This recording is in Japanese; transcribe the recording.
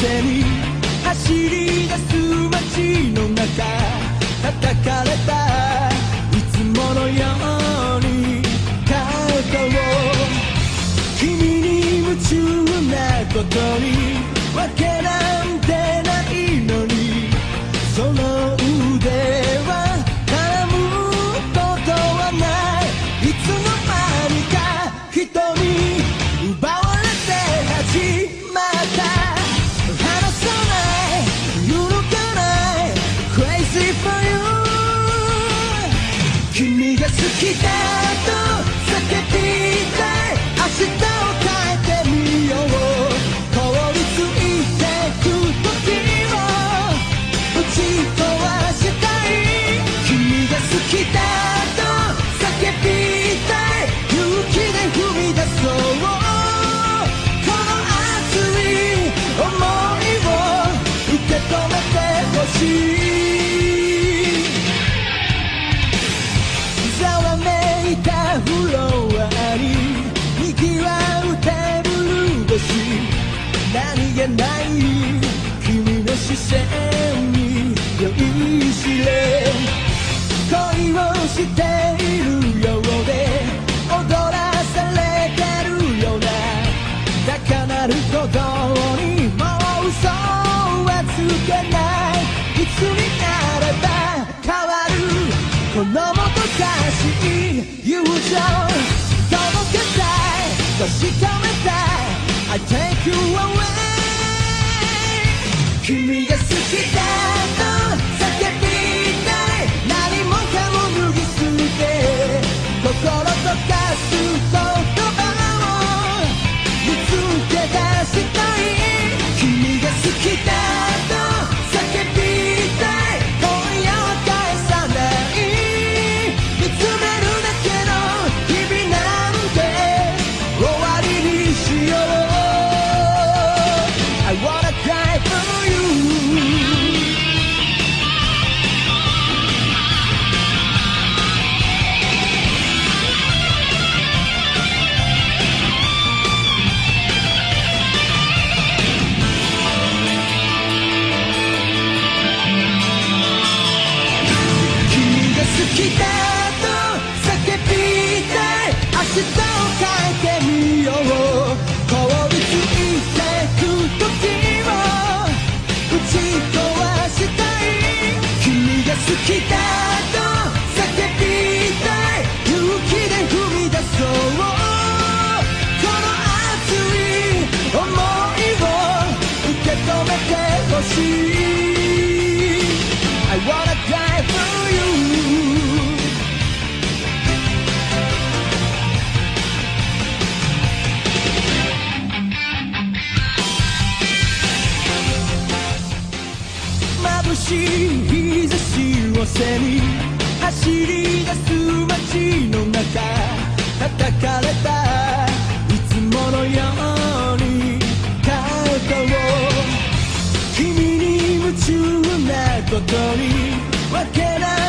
せに走り出す街の中、叩かれたいつものように肩を、君に夢中なことにわけなんてないのに、その腕は絡むことはない。いつの間にか人に奪われて始まった。離さない揺るがない Crazy for you。 君が好きだと叫びたい。明日を変えてみよう。凍りついてく時を打ち壊したい。君が好きだと叫びたい。勇気で踏み出そう。この熱い想いを受け止めてほしい。ざわめいたフロアに賑わうテーブル越し、何気ない君の視線に酔いしれ、恋をしているようで踊らされてるような高鳴る鼓動にもう嘘はつけない。いつになれば変わるこのもどかしい友情、届けたい確かめたい I take you away。 君が好きだと叫びたい。何もかも脱ぎ捨て心溶かす言葉を見つけ出したい。君が好きだと叫びたい。今夜は返さない。見つめるだけの日々なんて終わりにしよう。 I wanna cry for you。 君が好きだと叫びたい。明日を変えてみよう。凍りついてく時を打ち壊したい。君が好きだと叫びたい。勇気で踏み出そう。この熱い想いを受け止めてほしい。 I wanna die for you。眩しい日差しを背に走り出す街の中、叩かれたいつものように肩を、君に夢中なことにわけない